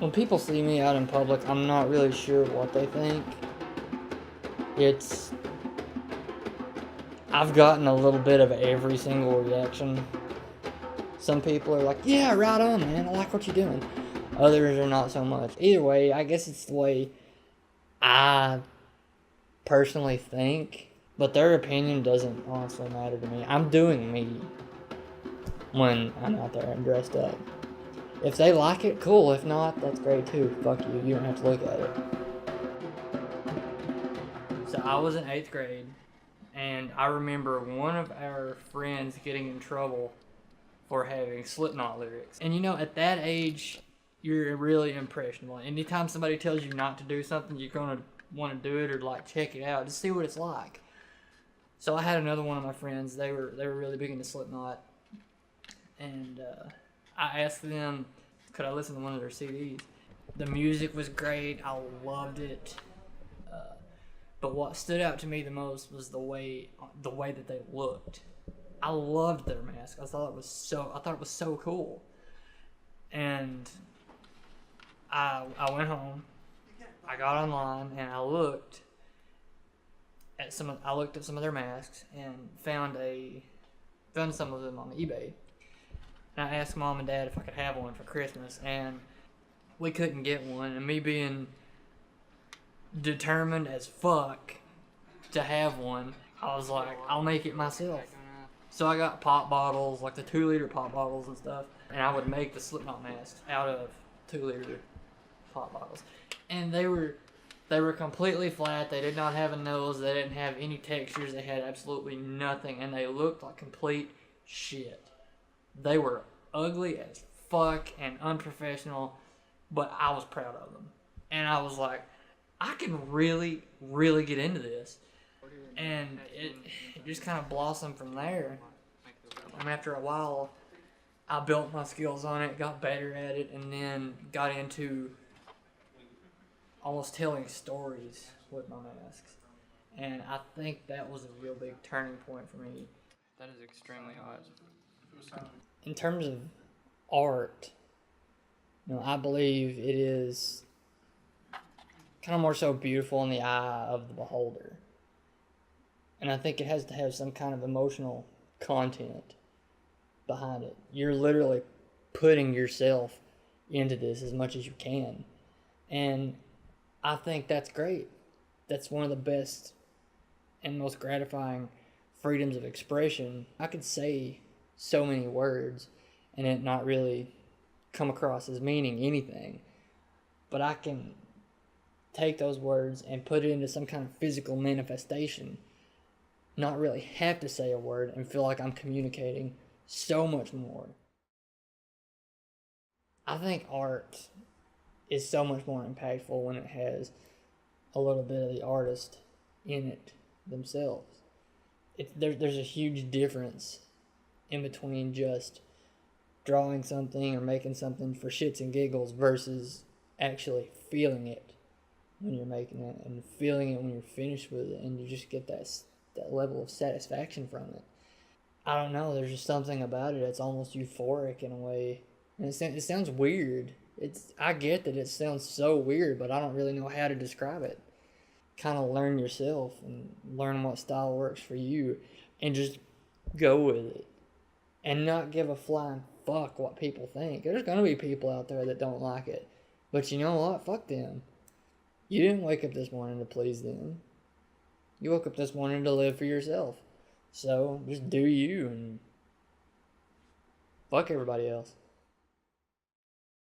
When people see me out in public, I'm not really sure what they think. I've gotten a little bit of every single reaction. Some people are like, yeah, right on, man, I like what you're doing. Others are not so much. Either way, I guess it's the way I personally think, but their opinion doesn't honestly matter to me. I'm doing me when I'm out there and dressed up. If they like it, cool. If not, that's great too. Fuck you. You don't have to look at it. So I was in 8th grade, and I remember one of our friends getting in trouble for having Slipknot lyrics. And you know, at that age, you're really impressionable. Anytime somebody tells you not to do something, you're gonna want to do it or like check it out, just see what it's like. So I had another one of my friends. They were really big into Slipknot, and I asked them, could I listen to one of their CDs? The music was great. I loved it. But what stood out to me the most was the way that they looked. I loved their mask. I thought it was so cool. And I went home. I got online and I looked at some of their masks and found some of them on eBay. And I asked Mom and Dad if I could have one for Christmas, and we couldn't get one. And me being determined as fuck to have one, I was like, I'll make it myself. So I got pop bottles, like the 2-liter pop bottles and stuff, and I would make the Slipknot masks out of 2-liter pop bottles. And they were completely flat. They did not have a nose. They didn't have any textures. They had absolutely nothing, and they looked like complete shit. They were ugly as fuck and unprofessional, but I was proud of them. And I was like, I can really, really get into this. And it just kind of blossomed from there. And after a while, I built my skills on it, got better at it, and then got into almost telling stories with my masks. And I think that was a real big turning point for me. That is extremely odd. In terms of art, I believe it is kind of more so beautiful in the eye of the beholder. And I think it has to have some kind of emotional content behind it. You're literally putting yourself into this as much as you can. And I think that's great. That's one of the best and most gratifying freedoms of expression. I could say so many words and it not really come across as meaning anything. But I can take those words and put it into some kind of physical manifestation. Not really have to say a word and feel like I'm communicating so much more. I think art is so much more impactful when it has a little bit of the artist in it themselves. There's a huge difference in between just drawing something or making something for shits and giggles versus actually feeling it when you're making it and feeling it when you're finished with it, and you just get that level of satisfaction from it. I don't know, there's just something about it that's almost euphoric in a way. And it sounds weird. I get that it sounds so weird, but I don't really know how to describe it. Kind of learn yourself and learn what style works for you and just go with it. And not give a flying fuck what people think. There's going to be people out there that don't like it. But you know what? Fuck them. You didn't wake up this morning to please them. You woke up this morning to live for yourself. So just do you and fuck everybody else.